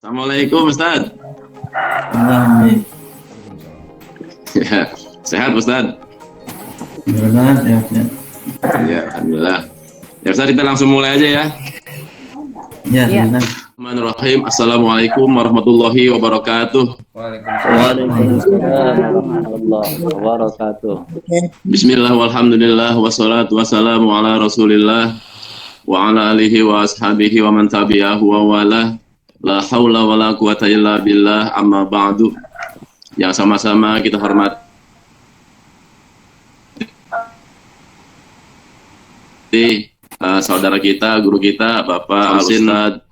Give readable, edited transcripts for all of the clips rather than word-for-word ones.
Assalamualaikum Ustaz. Alhamdulillah. Ya, sehat Ustaz? Alhamdulillah, sehat. Ya, Alhamdulillah. Ya Ustaz, kita langsung mulai aja ya. Ya, alhamdulillah. Bismillahirrahmanirrahim. Assalamualaikum warahmatullahi wabarakatuh. Waalaikumsalam warahmatullahi wabarakatuh. Bismillah walhamdulillah wassalatu wassalamu ala rasulillah wa ala alihi wa ashabihi wa man tabi'ahu wa wala. La haula wa la quwata illa billah, amma ba'du. Yang sama-sama kita hormati saudara kita, guru kita, Bapak Al-Ustaz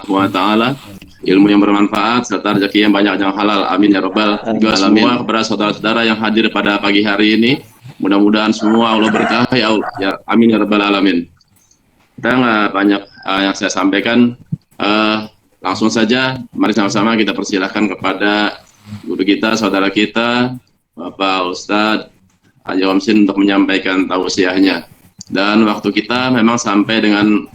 wa ta'ala, ilmu yang bermanfaat serta rezeki yang banyak yang halal, amin ya rabbal alamin. Semua kepada saudara-saudara yang hadir pada pagi hari ini, mudah-mudahan semua Allah berkahi ya, amin ya rabbal alamin. Kita nggak banyak yang saya sampaikan, langsung saja mari sama-sama kita persilahkan kepada guru kita, saudara kita, Bapak Ustaz Haji Wamsin untuk menyampaikan tausiahnya. Dan waktu kita memang sampai dengan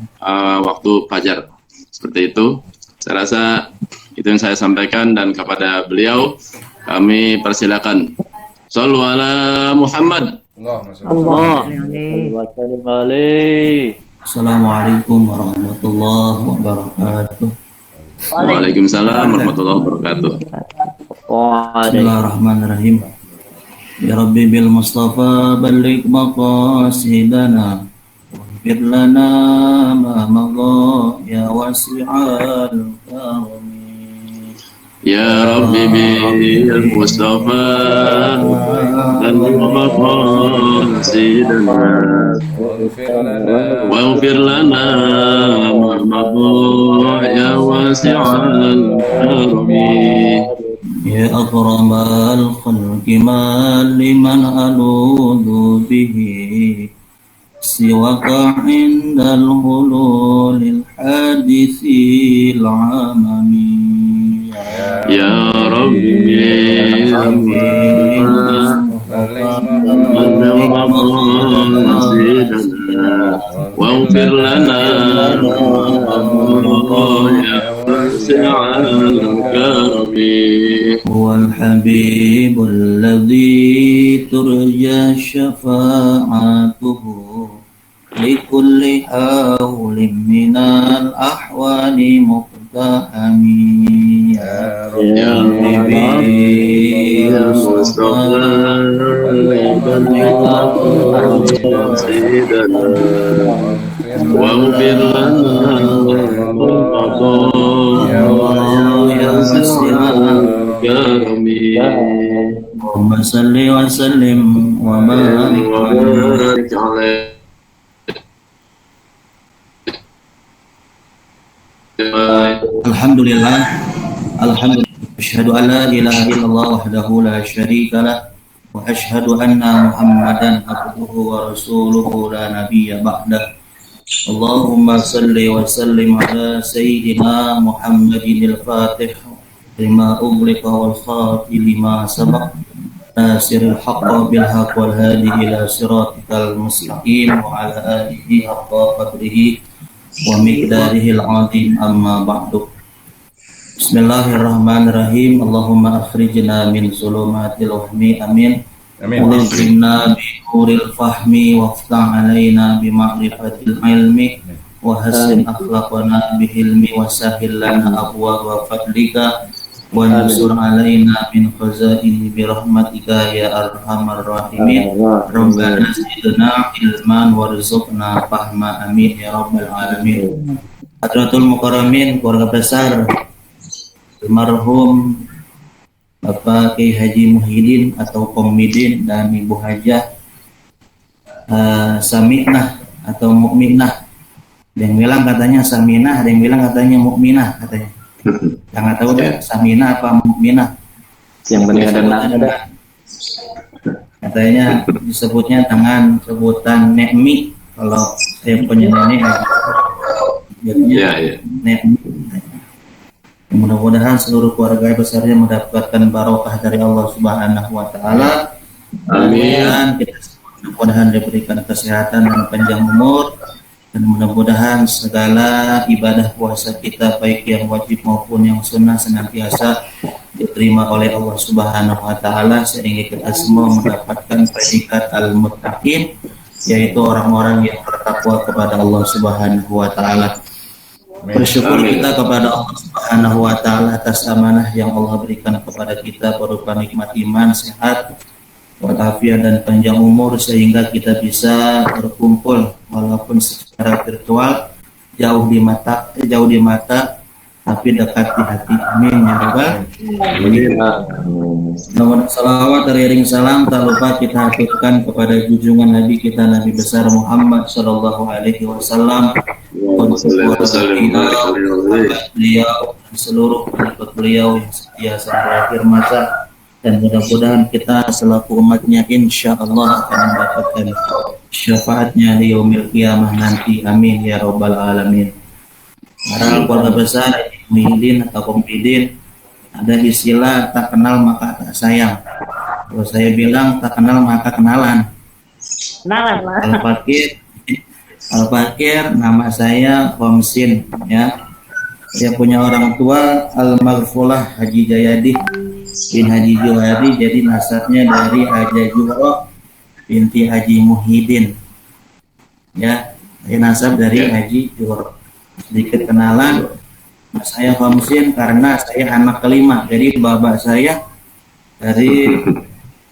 waktu fajar. Seperti itu. Saya rasa itu yang saya sampaikan, dan kepada beliau kami persilakan. Shallu ala Muhammad. Assalamualaikum warahmatullahi wabarakatuh. Waalaikumsalam warahmatullahi wabarakatuh. Bismillahirrahmanirrahim. Ya Rabbi bil Mustafa balik maqasidana waghfir lana ma madha ya wasi'al karami. Ya Rabbi bil Mustafa dan maqasidana waghfir lana ma madha ya wasi'al karami. Ya akramal khalqi ma liman aludu bihi siwaka indal hululil hadisil amami. Ya Rabbi waghfir lana ya wasi'al karami. Huwal habibul ladzi turja syafa'atuhu likulli hawlin minal ahwali muqtahami. Ya Rabbi ya Mustafa waghfir lana ya wasi'al karami. Allahumma salli wa sallim wa barik alaihi. Alhamdulillah. Asyhadu an la ilaha illallah wahdahu la syarika lah wa asyhadu anna Muhammadan abduhu wa rasuluhu la nabiyya ba'dah. Allahumma salli wa sallim ala sayyidina Muhammadin al-Fatih lima ughliqa wal khatimi lima sabaq nasiril haqqi bil haqqi wal hadi ila siratikal mustaqim wa ala alihi haqqa qadrihi wa miqdarihil azim, amma ba'du. Bismillahirrahmanirrahim. Allahumma akhrijna min zulumatil wahmi, amin. Waghfirna bi nuril fahmi waftah alaina bi ma'rifatil ilmi wa hassin akhlaqana bi hilmi wa sahhil lana abwaaba fadlika wa ansur alaina min khazaini bi rahmatika ya arhamar rahimin. Rabbana zidna ilman warzuqna fahma, amin ya rabbal alamin. Hadratul mukarramin, keluarga besar almarhum Bapak Kiai Haji Muhyiddin atau Komidin dan Ibu Hajah Saminah atau Mukminah. Ada yang bilang katanya Saminah, ada yang bilang katanya Mukminah katanya. Yang nggak tahu deh Saminah apa Mukminah. Yang penting ada nada. Katanya disebutnya dengan sebutan Nekmi kalau saya punya nenek. Jadinya Nekmi. Mudah-mudahan seluruh keluarga besarnya mendapatkan barokah dari Allah Subhanahu wa taala. Amin. Kita mudah-mudahan diberikan kesehatan dan panjang umur Dan mudah-mudahan segala ibadah puasa kita baik yang wajib maupun yang sunnah senantiasa diterima oleh Allah Subhanahu wa taala sehingga kita semua mendapatkan predikat al-muttaqin, yaitu orang-orang yang bertakwa kepada Allah Subhanahu wa taala. Bersyukur kita kepada Allah Subhanahu wa taala atas amanah yang Allah berikan kepada kita berupa nikmat iman, sehat, walafiat dan panjang umur sehingga kita bisa berkumpul walaupun secara virtual, jauh di mata tapi dekat di hati. Amin ya rabbal alamin. Salawat teriring salam tak lupa kita haturkan kepada junjungan Nabi kita, Nabi besar Muhammad sallallahu alaihi wasallam, beliau dan seluruh pengikut beliau yang setia sampai akhir masa. Dan mudah-mudahan kita selaku umatnya insya Allah akan mendapatkan syafaatnya di yaumil qiyamah nanti. Amin ya rabbal alamin. Para keluarga besar Muhyiddin atau Komidin, ada istilah tak kenal maka tak sayang. Kalau saya bilang tak kenal maka kenalan. Kenalan lah. Al-Fakir, nama saya Komsin ya. Saya punya orang tua Al-Maghfulah Haji Jayadi bin Haji Juhari, jadi nasabnya dari Haji Juhro binti Haji Muhyiddin ya. Saya nasab dari Haji Juhro. Sedikit kenalan, saya Komsin karena saya anak kelima, jadi bapak saya dari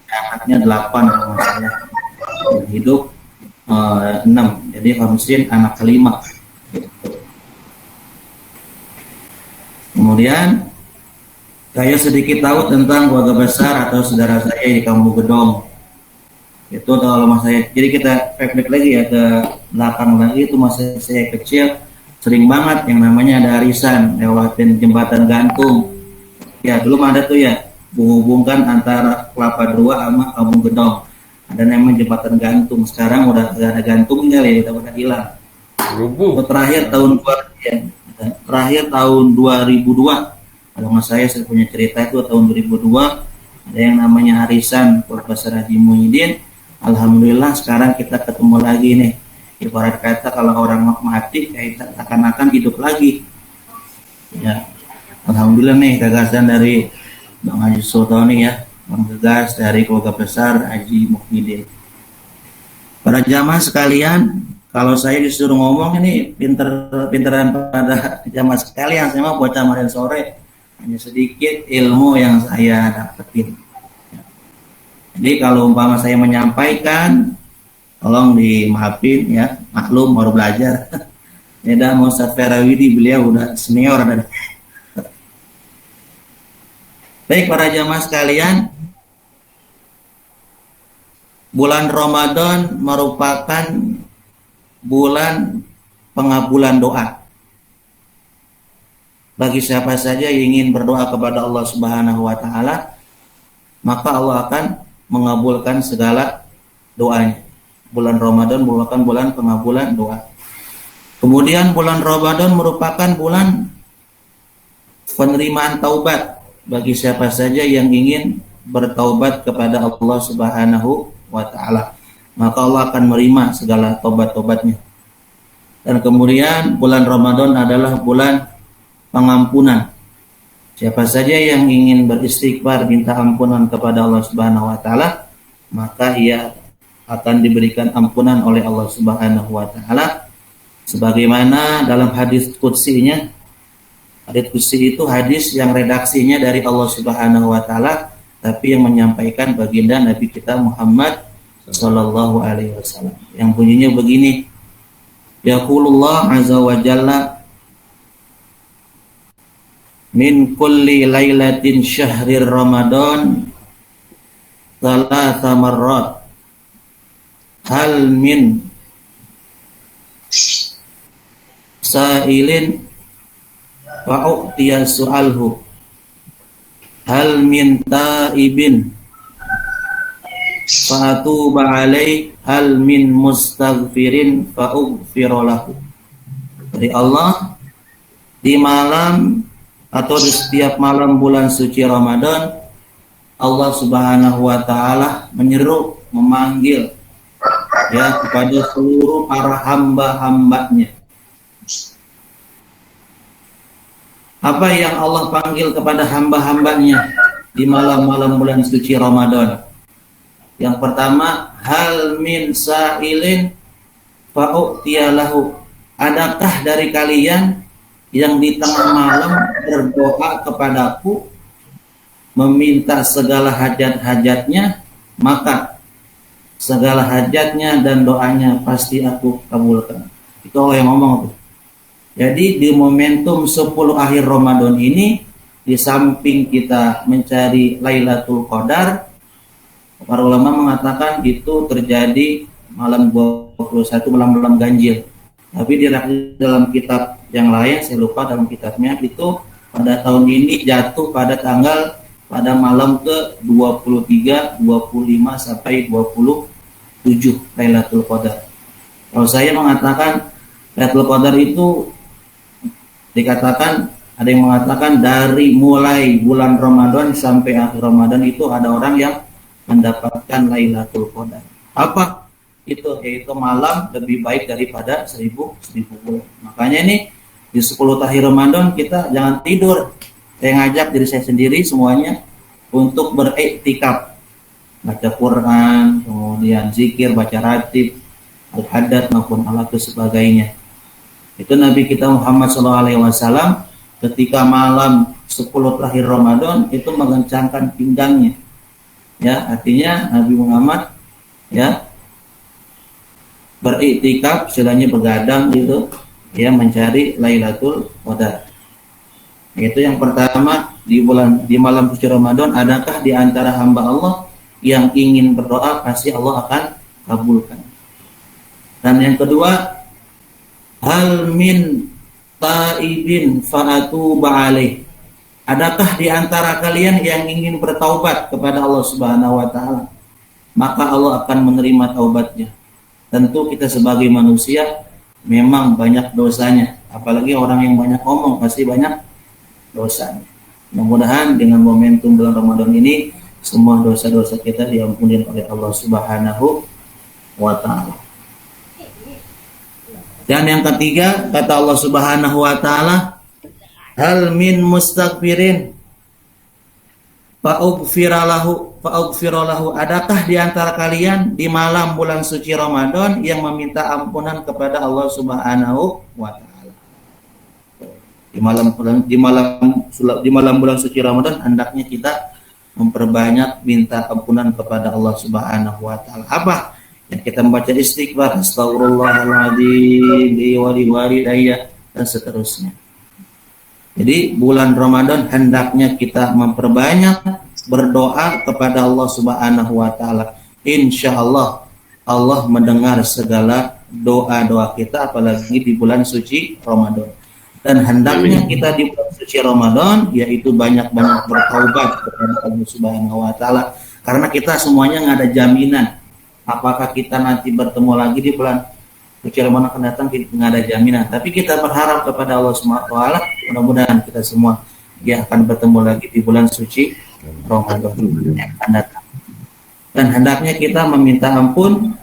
anaknya 8 sama saya yang hidup 6, jadi Komsin anak kelima. Kemudian saya sedikit tahu tentang keluarga besar atau saudara saya di Kampung Gedong. Itu kalau masa saya, jadi kita flashback lagi ya ke belakang lagi, itu masa saya kecil sering banget yang namanya ada arisan lewatin jembatan gantung. Ya dulu ada tuh ya, menghubungkan antara Kelapa II sama Kampung Gedong. Ada namanya jembatan gantung. Sekarang udah gak ada gantungnya ya, udah hilang. Terakhir tahun 2002. Kalau nggak saya punya cerita itu tahun 2002 ada yang namanya arisan keluarga besar Haji Muhyiddin. Alhamdulillah sekarang kita ketemu lagi nih. Ibarat kata kalau orang mati kayak akan hidup lagi. Ya, alhamdulillah nih gagasan dari Bang Haji Sultani ya, menggagas dari keluarga besar Haji Muhyiddin. Para jamaah sekalian, kalau saya disuruh ngomong ini pinteran pada jamaah sekalian, saya mau bocah kemarin sore. Hanya sedikit ilmu yang saya dapetin. Jadi kalau umpama saya menyampaikan, tolong dimaafin ya, maklum baru belajar. Beda mau Ustaz Ferawidi, beliau udah senior. Baik para jamaah sekalian, bulan Ramadan merupakan bulan pengabulan doa. Bagi siapa saja yang ingin berdoa kepada Allah Subhanahu wa taala, maka Allah akan mengabulkan segala doanya. Bulan Ramadan merupakan bulan pengabulan doa. Kemudian bulan Ramadan merupakan bulan penerimaan taubat bagi siapa saja yang ingin bertaubat kepada Allah Subhanahu wa taala. Maka Allah akan menerima segala taubat-taubatnya. Dan kemudian bulan Ramadan adalah bulan pengampunan. Siapa saja yang ingin beristighfar minta ampunan kepada Allah Subhanahu wa taala, maka ia akan diberikan ampunan oleh Allah Subhanahu wa taala sebagaimana dalam hadis qudsinya. Hadis qudsi itu hadis yang redaksinya dari Allah Subhanahu wa taala, tapi yang menyampaikan baginda Nabi kita Muhammad sallallahu alaihi wasallam. Yang bunyinya begini. Yaqulullah azza wa jalla min kulli lailatin syahrir Ramadan thalatha marrat hal min sa'ilin fa'u'tiya su'alhu hal min ta'ibin fa'atuba alaih hal min mustaghfirin fa'ughfira lahu. Dari Allah di malam atau di setiap malam bulan suci Ramadan, Allah Subhanahu wa taala menyeru, memanggil ya kepada seluruh para hamba-hambanya. Apa yang Allah panggil kepada hamba-hambanya di malam-malam bulan suci Ramadan? Yang pertama, hal min sa'ilin fa'u'tiyalahu. Adakah dari kalian yang di tengah malam berdoa kepadaku, meminta segala hajat-hajatnya, maka segala hajatnya dan doanya pasti aku kabulkan. Itu Allah yang ngomong tuh. Jadi di momentum 10 akhir Ramadan ini, di samping kita mencari Lailatul Qadar, para ulama mengatakan itu terjadi malam 21, malam ganjil. Tapi di dalam kitab yang lain, saya lupa dalam kitabnya, itu pada tahun ini jatuh pada malam ke 23, 25 sampai 27 Lailatul Qadar. Kalau saya mengatakan Lailatul Qadar itu dikatakan, ada yang mengatakan dari mulai bulan Ramadan sampai akhir Ramadan itu ada orang yang mendapatkan Lailatul Qadar. Apa itu? Yaitu malam lebih baik daripada 1000 bulan. Makanya ini di 10 akhir Ramadan kita jangan tidur. Saya ngajak diri saya sendiri semuanya untuk beriktikaf, baca Quran, kemudian zikir, baca ratib, al-haddad maupun al-aqsa sebagainya. Itu Nabi kita Muhammad SAW ketika malam 10 terakhir Ramadan itu mengencangkan pinggangnya. Ya, artinya Nabi Muhammad ya beriktikaf, istilahnya begadang gitu, ya mencari Lailatul Qadar. Itu yang pertama, di malam suci Ramadan, adakah di antara hamba Allah yang ingin berdoa, pasti Allah akan kabulkan. Dan yang kedua, hal min taibin fa'atuba alaih. Adakah di antara kalian yang ingin bertaubat kepada Allah Subhanahu wa taala, maka Allah akan menerima taubatnya. Tentu kita sebagai manusia memang banyak dosanya, apalagi orang yang banyak ngomong pasti banyak dosanya. Mudah-mudahan dengan momentum bulan Ramadan ini semua dosa-dosa kita diampuni oleh Allah Subhanahu wa taala. Dan yang ketiga, kata Allah Subhanahu wa taala, hal min mustaghfirin fa'ughfiralahu. Adakah di antara kalian di malam bulan suci Ramadan yang meminta ampunan kepada Allah Subhanahu wa taala? Di malam bulan suci Ramadan hendaknya kita memperbanyak minta ampunan kepada Allah Subhanahu wa taala. Apa? Yang kita membaca istighfar, astagfirullahaladzim wa liwalidayya, dan seterusnya. Jadi bulan Ramadan hendaknya kita memperbanyak berdoa kepada Allah Subhanahu wa taala. Insyaallah Allah mendengar segala doa-doa kita, apalagi di bulan suci Ramadan. Dan hendaknya kita di bulan suci Ramadan yaitu banyak-banyak bertaubat kepada Allah Subhanahu wa taala, karena kita semuanya nggak ada jaminan apakah kita nanti bertemu lagi di bulan suci Ramadan akan datang, nggak ada jaminan. Tapi kita berharap kepada Allah Subhanahu wa taala, mudah-mudahan kita semua ya akan bertemu lagi di bulan suci Ramadan yang akan datang. Dan hendaknya kita meminta ampun,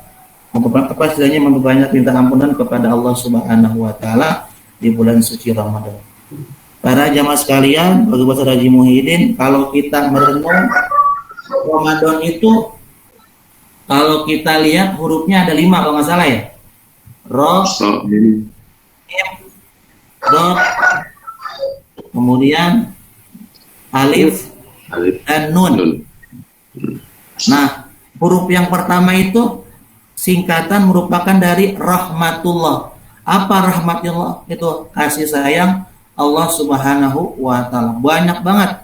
istilahnya memperbanyak minta ampunan kepada Allah Subhanahu wa taala di bulan suci Ramadan. Para jamaah sekalian, bagi Bapak Haji Muhyiddin, kalau kita merenung Ramadan itu, kalau kita lihat hurufnya ada 5 kalau nggak salah ya. Ro, Im, Dot, kemudian Alif, dan Nun. Nah, huruf yang pertama itu singkatan merupakan dari rahmatullah. Apa rahmatullah? Itu kasih sayang Allah Subhanahu wa taala. Banyak banget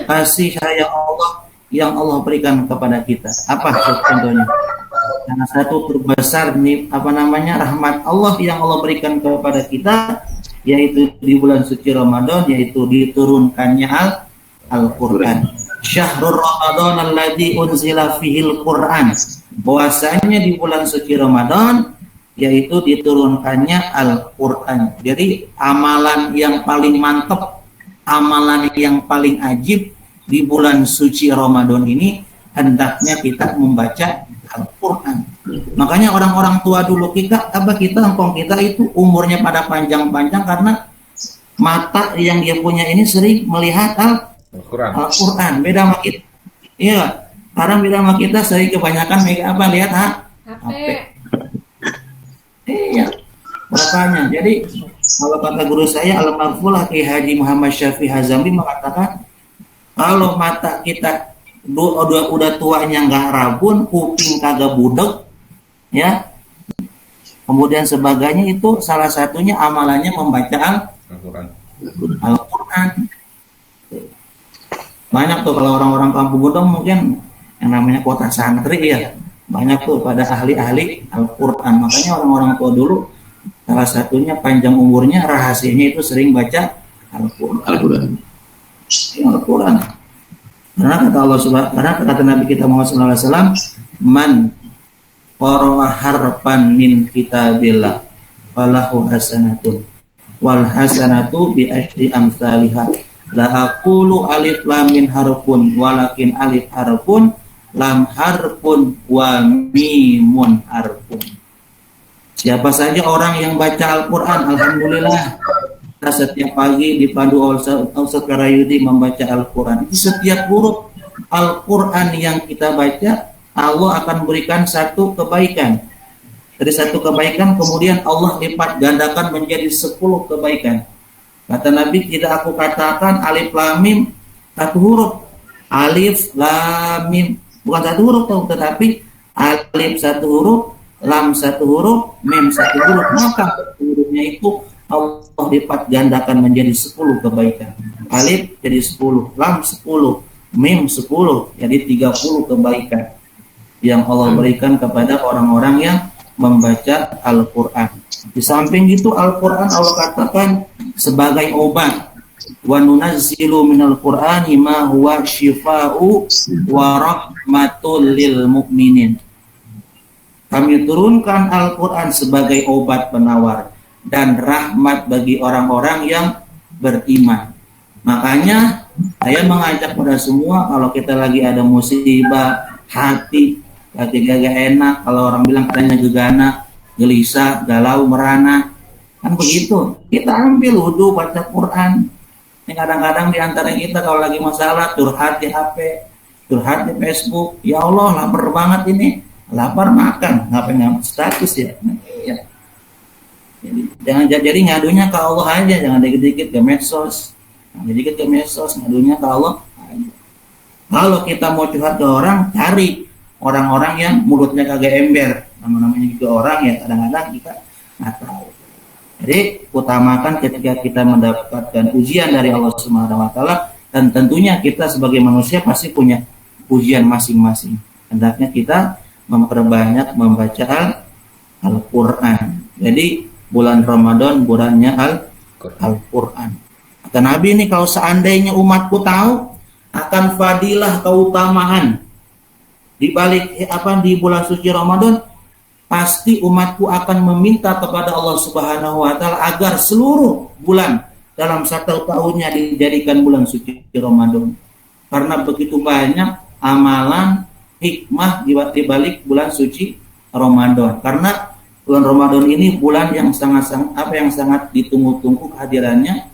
kasih sayang Allah yang Allah berikan kepada kita. Apa contohnya? Karena satu terbesar nih, rahmat Allah yang Allah berikan kepada kita, yaitu di bulan suci Ramadan, yaitu diturunkannya Al-Quran. Syahrul Ramadan alladzi unzila fihil Quran. Bahwasanya di bulan suci Ramadan yaitu diturunkannya Al-Quran. Jadi amalan yang paling mantap, amalan yang paling ajib di bulan suci Ramadan ini hendaknya kita membaca Al-Quran. Makanya orang-orang tua dulu engkong kita itu umurnya pada panjang-panjang karena mata yang dia punya ini sering melihat Al-Quran. Beda sama kita. Iya, sekarang beda sama kita sering kebanyakan lihat HP. Iya, makanya. Jadi kalau kata guru saya Al-Marfulah Ki Haji Muhammad Syafi'i Hazami mengatakan kalau mata kita udah tuanya nggak rabun, kuping kagak budek, ya, kemudian sebagainya, itu salah satunya amalannya membaca Al-Quran. Banyak tuh kalau orang-orang kampung Gudang mungkin yang namanya kota santri ya, banyak tuh pada ahli-ahli Al-Quran. Makanya orang-orang tua dulu salah satunya panjang umurnya rahasianya itu sering baca Al-Quran. Karena kata Allah Subhanahu, karena kata Nabi kita Muhammad SAW, man qara'a harfan min kitabillah falahu hasanatun wal hasanatu bi asyri amsalihha la aqulu alif lam min harfun walakin alif harfun lam harfun wa mimun harfun. Siapa saja orang yang baca Al-Quran, alhamdulillah, setiap pagi dipandu Ustaz Karayudi membaca Al-Quran. Setiap huruf Al-Quran yang kita baca, Allah akan berikan satu kebaikan. Dari satu kebaikan kemudian Allah lipat gandakan menjadi 10 kebaikan. Kata Nabi, tidak aku katakan alif lam mim satu huruf. Alif lam mim bukan satu huruf tetapi alif satu huruf, lam satu huruf, mim satu huruf. Maka hurufnya itu Allah lipat gandakan menjadi 10 kebaikan. Alif jadi 10, lam 10, mim 10, jadi 30 kebaikan yang Allah berikan kepada orang-orang yang membaca Al-Quran. Di samping itu Al-Quran Allah katakan sebagai obat. Wa nunazzilu minal Qur'ani ma huwa syifa'u wa rahmatul lil mu'minin. Kami turunkan Al-Quran sebagai obat penawar dan rahmat bagi orang-orang yang beriman. Makanya saya mengajak pada semua, kalau kita lagi ada musibah, hati gak enak, kalau orang bilang katanya gegana, gelisah, galau, merana, kan begitu. Kita ambil wudu, baca Quran. Ini kadang-kadang di antara kita kalau lagi masalah curhat di HP, curhat di Facebook, ya Allah lapar banget ini, lapar makan, ngapain status ya. Jadi ngadunya ke Allah aja, jangan dikit-dikit ke medsos. Ngadunya ke Allah aja. Kalau kita mau curhat ke orang, cari orang-orang yang mulutnya kagak ember. Namanya juga orang ya, kadang-kadang kita nggak tahu. Jadi utamakan ketika kita mendapatkan ujian dari Allah Subhanahu wa taala, dan tentunya kita sebagai manusia pasti punya ujian masing-masing. Hendaknya kita memperbanyak membaca Al-Quran. Jadi bulan Ramadan bulannya Al-Quran. Kata Nabi ini, kalau seandainya umatku tahu akan fadilah keutamaan di balik di bulan suci Ramadan, pasti umatku akan meminta kepada Allah Subhanahu wa taala agar seluruh bulan dalam satu tahunnya dijadikan bulan suci Ramadan. Karena begitu banyak amalan hikmah di balik bulan suci Ramadan. Karena bulan Ramadan ini bulan yang sangat ditunggu-tunggu kehadirannya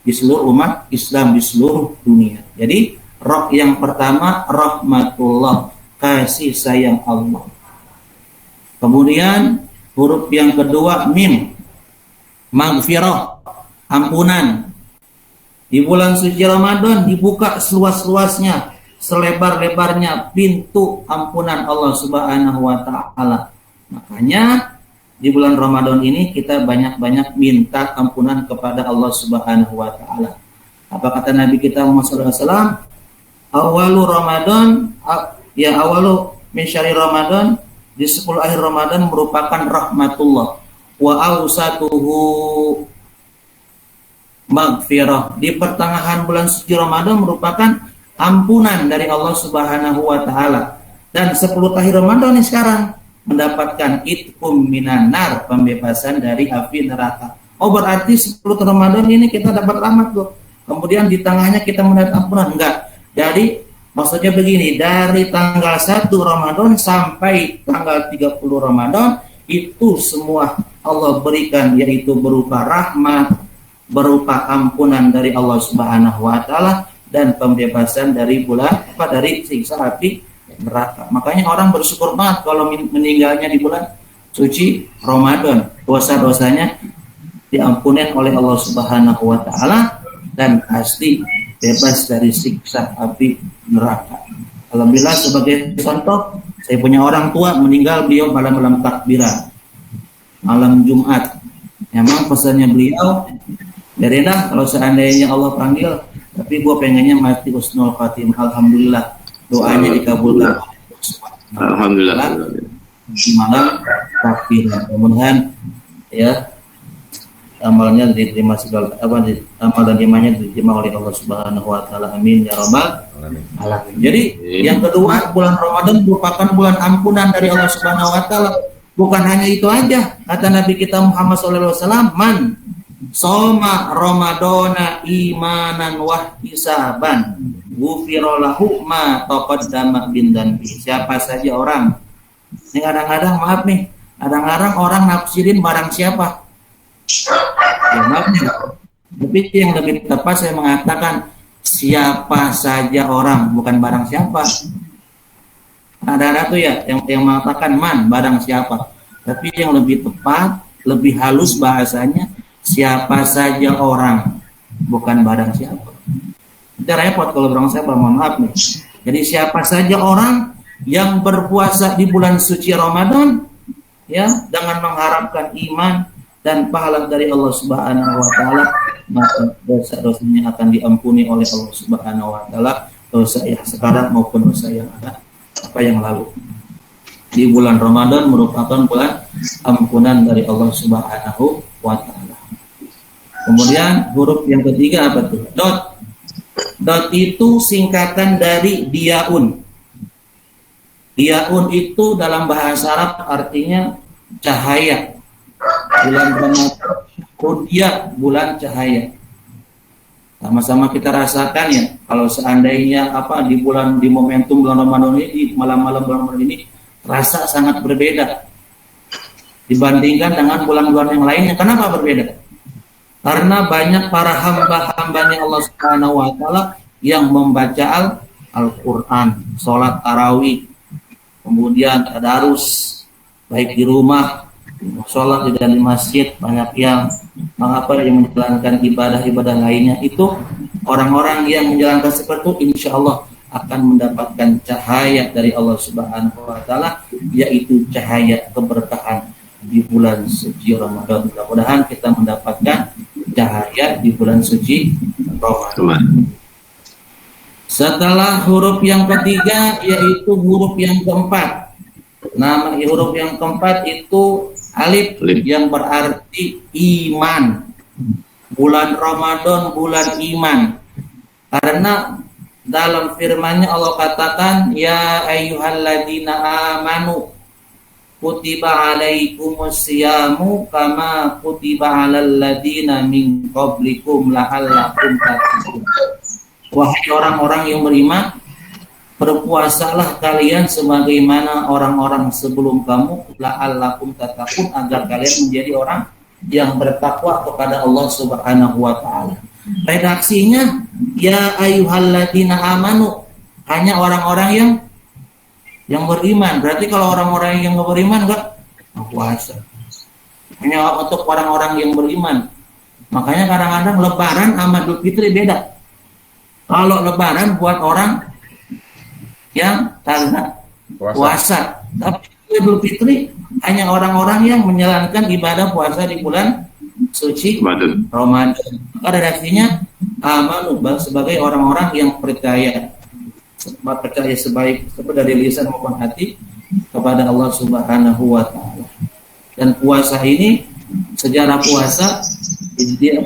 di seluruh umat Islam di seluruh dunia. Jadi roh yang pertama rahmatullah, kasih sayang Allah. Kemudian huruf yang kedua mim, maghfirah, ampunan. Di bulan suci Ramadan dibuka seluas-luasnya, selebar-lebarnya pintu ampunan Allah Subhanahu wa taala. Makanya di bulan Ramadan ini kita banyak-banyak minta ampunan kepada Allah Subhanahu wa taala. Apa kata Nabi kita Muhammad sallallahu alaihi wasallam? Awalu Ramadan, awalu min syahri Ramadan, di 10 akhir Ramadan merupakan rahmatullah, wa awsatuhu maghfirah. Di pertengahan bulan suci Ramadan merupakan ampunan dari Allah Subhanahu wa taala. Dan 10 akhir Ramadan ini sekarang mendapatkan itqum minan nar, pembebasan dari api neraka. Oh, berarti 10 Ramadan ini kita dapat rahmat tuh. Kemudian di tengahnya kita mendapat ampunan. Enggak. Jadi Maksudnya begini, dari tanggal 1 Ramadan sampai tanggal 30 Ramadan itu semua Allah berikan, yaitu berupa rahmat, berupa ampunan dari Allah Subhanahu wa taala dan pembebasan dari dari siksa api neraka. Makanya orang bersyukur banget kalau meninggalnya di bulan suci Ramadan. Dosa-dosanya diampuni oleh Allah Subhanahu wa taala dan pasti bebas dari siksa api neraka. Alhamdulillah, sebagai contoh, saya punya orang tua meninggal, beliau malam-malam takbiran, malam Jumat. Memang pesannya beliau, biarinlah kalau seandainya Allah panggil, tapi gue pengennya mati husnul khatimah. Alhamdulillah, doanya dikabulkan. Alhamdulillah. Di malam takbiran, mudah-mudahan ya amalnya diterima segala amal dan imannya diterima oleh Allah Subhanahu wa taala. Amin ya rabbal alamin. Jadi yang kedua, bulan Ramadan merupakan bulan ampunan dari Allah Subhanahu wa taala. Bukan hanya itu aja, kata Nabi kita Muhammad SAW, man soma Ramadana imanan wahtisaban ghufira lahu ma taqaddama min dzanbi. Siapa saja orang, ini kadang-kadang maaf nih, kadang-kadang orang nafsirin barang siapa. Ya, maafnya. Tapi yang lebih tepat saya mengatakan siapa saja orang, bukan barang siapa. Ada tuh ya yang mengatakan man, barang siapa. Tapi yang lebih tepat, lebih halus bahasanya, siapa saja orang, bukan barang siapa. Itu repot kalau barang siapa, mohon maaf nih. Jadi siapa saja orang yang berpuasa di bulan suci Ramadan, ya, dengan mengharapkan iman dan pahala dari Allah Subhanahu wa taala, maka dosa-dosanya akan diampuni oleh Allah Subhanahu wa taala, dosa yang sekarang maupun dosa yang yang lalu. Di bulan Ramadan merupakan bulan ampunan dari Allah Subhanahu wa taala. Kemudian huruf yang ketiga apa tuh? Dot. Dot itu singkatan dari diaun. Diaun itu dalam bahasa Arab artinya cahaya. Bulan Ramadan, dia bulan cahaya. Sama-sama kita rasakan ya, kalau seandainya di momentum bulan Ramadan ini, di malam-malam bulan Ramadan ini rasa sangat berbeda dibandingkan dengan bulan-bulan yang lainnya. Kenapa berbeda? Karena banyak para hamba-hambanya Allah Subhanahu wa taala yang membaca Al-Qur'an, sholat tarawih, kemudian tadarus baik di rumah, sholat di masjid, banyak yang menjalankan ibadah-ibadah lainnya. Itu orang-orang yang menjalankan seperti itu insya Allah akan mendapatkan cahaya dari Allah Subhanahu wa taala, yaitu cahaya keberkahan di bulan suci Ramadan. Mudah-mudahan kita mendapatkan cahaya di bulan suci Ramadan. Setelah huruf yang ketiga yaitu huruf yang keempat. Nama huruf yang keempat itu alif, yang berarti iman. Bulan Ramadan bulan iman. Karena dalam firman-Nya Allah katakan, ya ayyuhalladzina amanu kutiba alaikumus syiyamu kama kutiba alal ladzina min qablikum la'allakum tattaqun. Wahai orang-orang yang beriman, berpuasalah kalian sebagaimana orang-orang sebelum kamu, la'allakum tattaqun, agar kalian menjadi orang yang bertakwa kepada Allah Subhanahu wa taala. Redaksinya ya ayyuhalladzina amanu, hanya orang-orang yang beriman. Berarti kalau orang-orang yang beriman enggak puasa. Hanya untuk orang-orang yang beriman. Makanya kadang-kadang lebaran sama Idul Fitri beda. Kalau lebaran buat orang yang karena puasa. Tapi Idul Fitri hanya orang-orang yang menjalankan ibadah puasa di bulan suci Ramadan. Maka redaksinya amanu sebagai orang-orang yang percaya sebaik dari lisan maupun hati kepada Allah Subhanahu wa taala. Dan puasa ini, sejarah puasa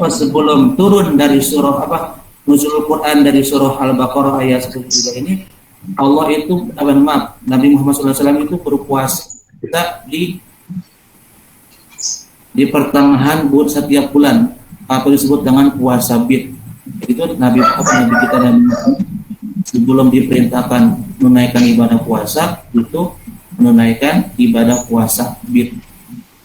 sebelum turun dari surah nuzul Quran dari surah Al-Baqarah ayat 1 ini, Allah itu Nabi Muhammad SAW itu berpuasa kita di pertengahan setiap bulan, apa disebut dengan puasa bid. Itu Nabi kita sebelum diperintahkan menunaikan ibadah puasa itu menunaikan ibadah puasa bid.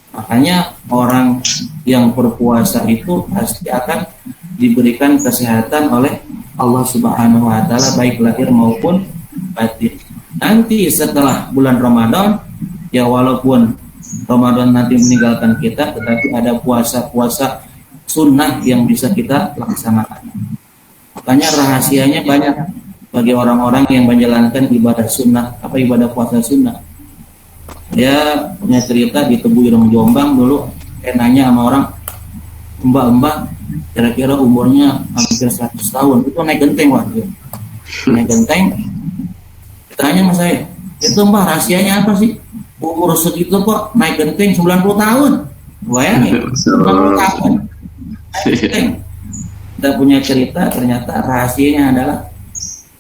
Makanya orang yang berpuasa itu pasti akan diberikan kesehatan oleh Allah Subhanahu wa taala baik lahir maupun batin. Nanti setelah bulan Ramadan, ya walaupun Ramadan nanti meninggalkan kita, tetapi ada puasa-puasa sunnah yang bisa kita laksanakan. Makanya rahasianya banyak bagi orang-orang yang menjalankan ibadah sunnah, ibadah puasa sunnah. Dia punya cerita di Tebu Ireng Jombang dulu, nanya sama orang, mbak kira-kira umurnya hampir 100 tahun, itu naik genteng waktu naik genteng. Tanya sama saya, itu mbak rahasianya apa sih? Umur segitu kok naik genteng 90 tahun. Bayangin, 90 tahun. Kita punya cerita, ternyata rahasianya adalah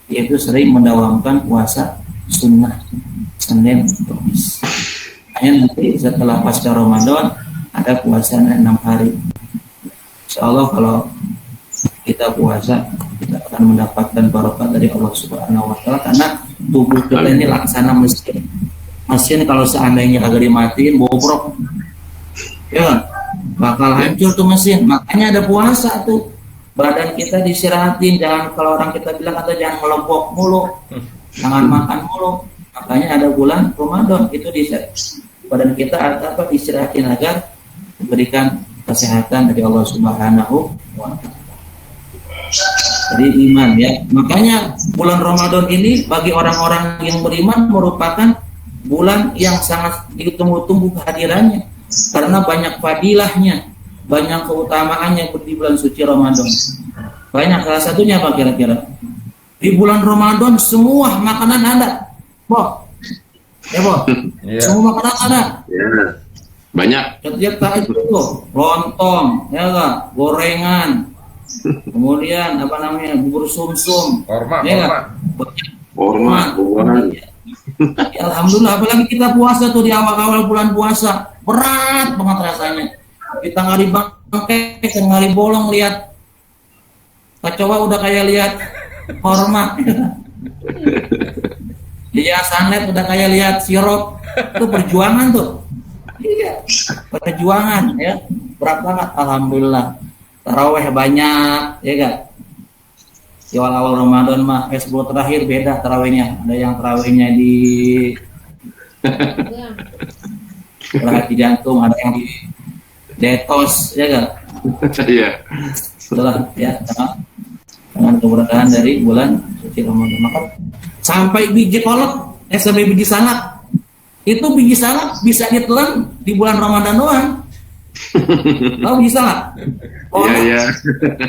yaitu sering mendawamkan puasa sunnah Senin Kamis. Hanya nanti setelah pasca Ramadan ada puasa 6 hari. Insya Allah kalau kita puasa, kita akan mendapatkan barokah dari Allah Subhanahu wa taala, karena tubuh kita ini laksana mesin. Mesin kalau seandainya agak dimatiin bobrok, ya bakal hancur tuh mesin. Makanya ada puasa tuh, badan kita disirahatin. Jangan, kalau orang kita bilang kata jangan ngelempok mulu, jangan makan mulu. Makanya ada bulan Ramadan itu badan kita disirahatin agar diberikan kesehatan dari Allah Subhanahu wa taala. Jadi iman ya. Makanya bulan Ramadan ini bagi orang-orang yang beriman merupakan bulan yang sangat ditunggu-tunggu kehadirannya, karena banyak fadilahnya, banyak keutamaannya di bulan suci Ramadan. Banyak, salah satunya apa kira-kira? Di bulan Ramadan semua makanan ada. Ya, semua makanan ada. Ya. Banyak. Setiap kali itu lontong, ya kan, gorengan, kemudian bubur sumsum, ya, Orma. Ya, alhamdulillah, apalagi kita puasa tuh di awal-awal bulan puasa, berat banget rasanya. Kita ngari bangke, ngari bolong lihat kecoa udah kayak lihat hormat. Dia sanet udah kayak lihat sirup. Itu perjuangan tuh. Iya, perjuangan ya. Berat banget, alhamdulillah. Taraweh banyak, ya kan? Di awal-awal Ramadan mah, 10 terakhir beda tarawehnya. Ada yang tarawehnya di perhati jantung, ada yang di detos, ya kan? Iya. Setelah ya, dengan keberkahan dari bulan suci Ramadan. Maka sampai biji kolak, sampai biji salak, itu biji salak bisa ditelan di bulan Ramadan doang. Tahu biji salak? Iya.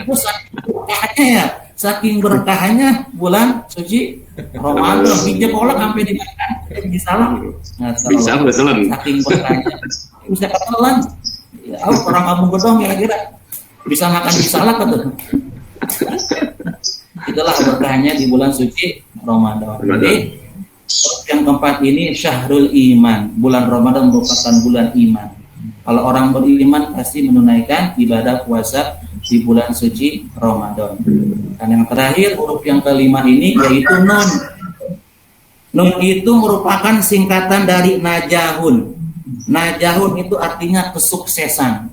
Itu saking berkahnya bulan suci Ramadan, biji kolak sampai dimakan, biji salak. Bisa telan. Saking berkahnya bisa ketelan. Ya, orang Kampung Gedong kira-kira bisa makan biji salak tuh. Itulah berkahnya di bulan suci Ramadan. Jadi yang keempat ini Syahrul Iman. Bulan Ramadan merupakan bulan iman. Kalau orang beriman pasti menunaikan ibadah puasa di bulan suci Ramadan. Dan yang terakhir, huruf yang kelima ini yaitu Nun. Nun itu merupakan singkatan dari Najahun. Najahun itu artinya kesuksesan.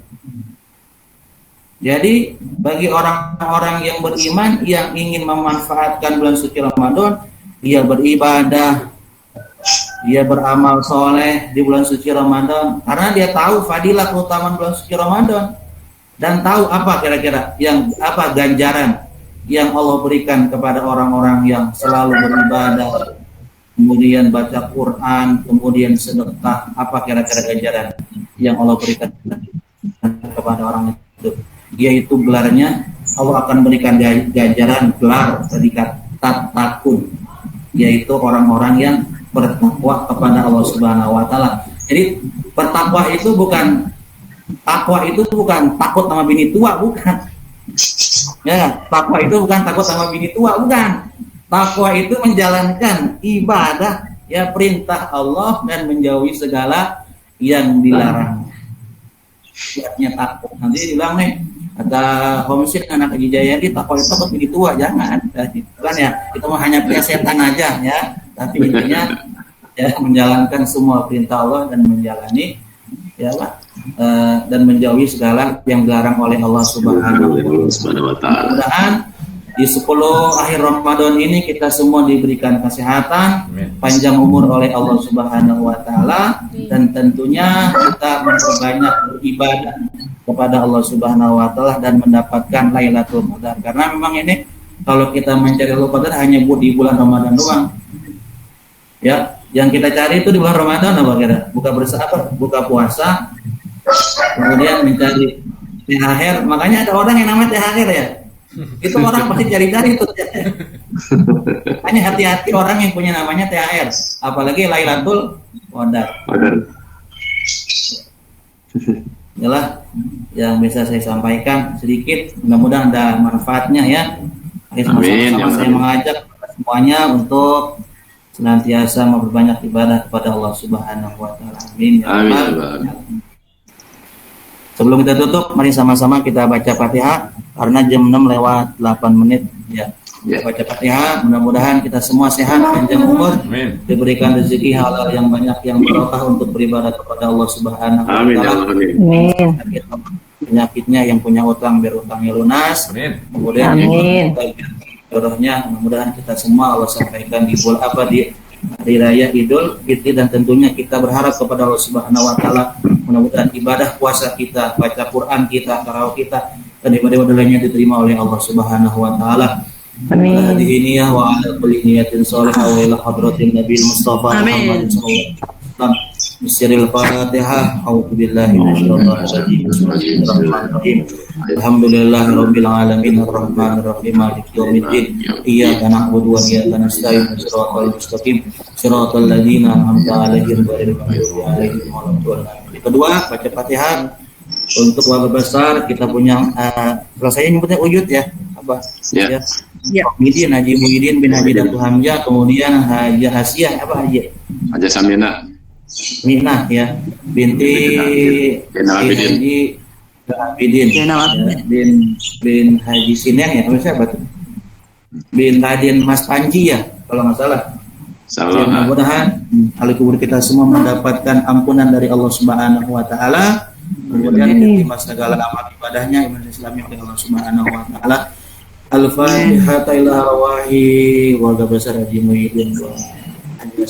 Jadi bagi orang-orang yang beriman yang ingin memanfaatkan bulan suci Ramadan, dia beribadah, dia beramal soleh di bulan suci Ramadan, karena dia tahu fadilah keutamaan bulan suci Ramadan dan tahu apa kira-kira ganjaran yang Allah berikan kepada orang-orang yang selalu beribadah, kemudian baca Quran, kemudian sedekah. Apa kira-kira ganjaran yang Allah berikan kepada orang itu? Yaitu gelarnya, Allah akan berikan ganjaran gelar predikat tatkun, yaitu orang-orang yang bertakwa kepada Allah Subhanahu wa taala. Jadi bertakwa itu bukan takut sama bini tua, bukan. Ya, takwa itu bukan takut sama bini tua, bukan. Takwa itu menjalankan ibadah, ya, perintah Allah dan menjauhi segala yang dilarang. Buatnya takut. Nanti dibilang nih, Kata Homsin anak Haji Jayadi, takut jadi tua, jangan. Kan ya, itu mah hanya plesetan aja ya. Tapi intinya ya menjalankan semua perintah Allah dan menjalani ya Pak, dan menjauhi segala yang dilarang oleh Allah Subhanahu wa Ta'ala. Mudah-mudahan di 10 akhir Ramadan ini kita semua diberikan kesehatan, panjang umur oleh Allah Subhanahu wa Ta'ala, dan tentunya kita memperbanyak beribadah kepada Allah Subhanahu wa Ta'ala dan mendapatkan Lailatul Qadar. Karena memang ini kalau kita mencari Lailatul Qadar hanya di bulan Ramadan doang. Ya, yang kita cari itu di bulan Ramadan apa kira? Buka puasa, kemudian mencari THR. Makanya ada orang yang namanya THR ya. Itu orang pasti cari-cari itu. Hanya hati-hati orang yang punya namanya THR, apalagi Lailatul Qadar. Inilah yang bisa saya sampaikan sedikit, mudah-mudahan ada manfaatnya ya. Sama-sama saya mengajak semuanya untuk senantiasa memperbanyak ibadah kepada Allah Subhanahu wa Ta'ala. Amin. Amin. Sebelum kita tutup, mari sama-sama kita baca Fatihah karena jam 6 lewat 8 menit ya. Baca Fatihah, mudah-mudahan kita semua sehat, panjang umur, diberikan rezeki halal yang banyak, yang barokah untuk beribadah kepada Allah Subhanahu wa Ta'ala. Amin. Penyakitnya yang punya utang biar utangnya lunas. Amin. Kemudian jodohnya mudah-mudahan kita semua Allah sampaikan di hari raya Idul Fitri, dan tentunya kita berharap kepada Allah Subhanahu wa Ta'ala mudah-mudahan ibadah puasa kita, baca Quran kita, tarawih kita, dan ibadah lainnya diterima oleh Allah Subhanahu wa Ta'ala. Amin. Hadhihi wa ala kulli niyatin shalihah wa ila hadratin Nabi Mustafa Muhammad sallallahu alaihi wasallam. Bismillahil Fatihah. A'udzu billahi minasyaitonir rajim. Alhamdulillahirabbil alamin arrahmanir rahim maliki yaumiddin. Iyyaka na'budu wa iyyaka nasta'in. Shiratal mustaqim. Shiratal ladzina an'amta 'alaihim ghairil maghdubi 'alaihim waladdallin. Kedua, baca Fatihah. Untuk keluarga besar kita punya kalau saya nyebutnya Uyut ya. Apa? Ya. Muhyiddin, Haji Muhyiddin bin Haji Datu Hamzah, kemudian Haji Hasiyah, apa Haji? Haji Samina. Minah ya, binti Haji Abidin bin Haji Sinen ya, siapa tuh? Bin Raden Mas Panji ya, kalau nggak salah. Mudah-mudahan ahli kubur kita semua mendapatkan ampunan dari Allah Subhanahu wa Ta'ala, kemudian diterima segala amal ibadahnya, ibadah Islamnya oleh Allah Subhanahu wa Ta'ala. Al-Fatihah ila arwahi warga besar Haji Muhyiddin wa Haji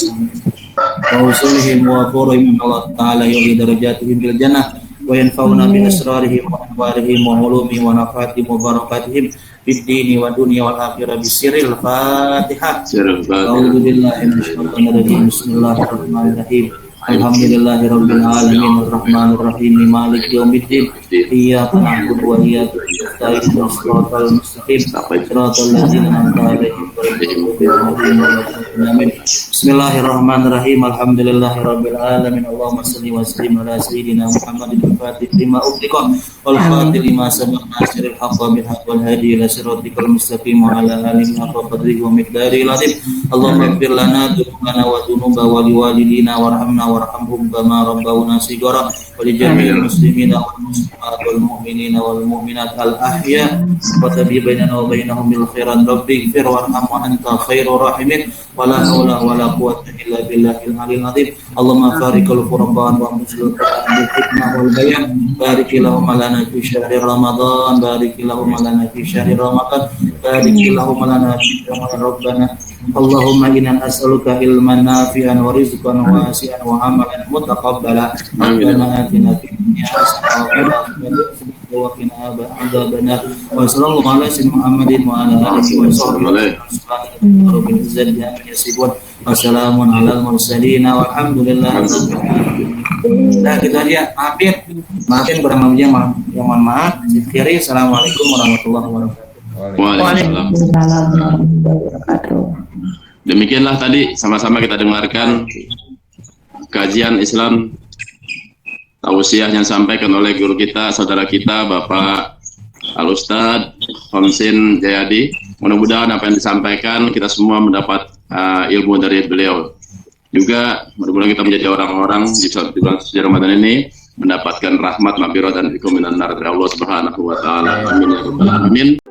wa usulihim wa furihim Allah Ta'ala yuli darajatihim bil jannah wa yanfa'una bi asrarihim wa anwarihim wa ulumihim wa nafatihim wa barakatihim fid dini wa dunya wal akhirah bisiril Fatihah. A'udzu billahi minasyaitonir rajim. Bismillahirrahmanirrahim. Alhamdulillahirabbil alamin arrahmanir rahim maliki yaumiddin. Iyyaka na'budu wa iyyaka nasta'in. Shiratal mustaqim. Shiratal ladzina an'amta 'alaihim ghairil maghdubi 'alaihim waladdallin. Bismillahirrahmanirrahim. Alhamdulillahirabbil alamin. Allahumma shalli wa sallim ala sayyidina Muhammadin al-fatih lima ughliqa wal khatimi lima sabaqa nasiril haqqi bil haqqi wal hadi ila siratikal mustaqim wa ala alihi haqqa qadrihi wa miqdarihi al-'azim. Allahumma ighfir lana dhunubana wa dhunuba wa liwalidina warhamna warhamhum kama rabbawna shighara wa li jami'il muslimina wal muslimat wal mu'minina wal mu'minat al ahya wa tabi bainana wa bainahum bil khairan rabbi ighfir warham wa anta khairur rahimin wa la haula wa la quwwata illa billahil aliyyil azim. Allahumma farikul furqan wa muslul bil hikmah wal bayan barik lahum lana fi syahri ramadan barik lahum lana fi syahri ramadan barik lahum lana fi syahri rabbana. Allahumma inna nas'aluka ilman nafi'an wa rizqan wasi'an wa amalan mutaqabbala. Rabbana atina fid dunya hasanah wa qina adzabannar. Wa sallallahu ala sayyidina Muhammadin wa ala alihi wa sahbihi rabbil izzati amma yasifun. Wassalamun alal mursalin walhamdulillahi rabbil alamin. Nah, gitu aja. Maafin kurang lebihnya, mohon maaf. Akhiri, assalamualaikum warahmatullahi wabarakatuh. Waalaikumsalam warahmatullahi wabarakatuh. Demikianlah tadi sama-sama kita dengarkan kajian Islam tausiah yang disampaikan oleh guru kita, saudara kita, Bapak Al-Ustadz Homsin Jayadi. Mudah-mudahan apa yang disampaikan kita semua mendapat ilmu dari beliau. Juga mudah-mudahan kita menjadi orang-orang di bulan suci Ramadan ini mendapatkan rahmat, maghfirah dan ikum minan nar dari Allah Subhanahu wa taala. Amin ya rabbal alamin.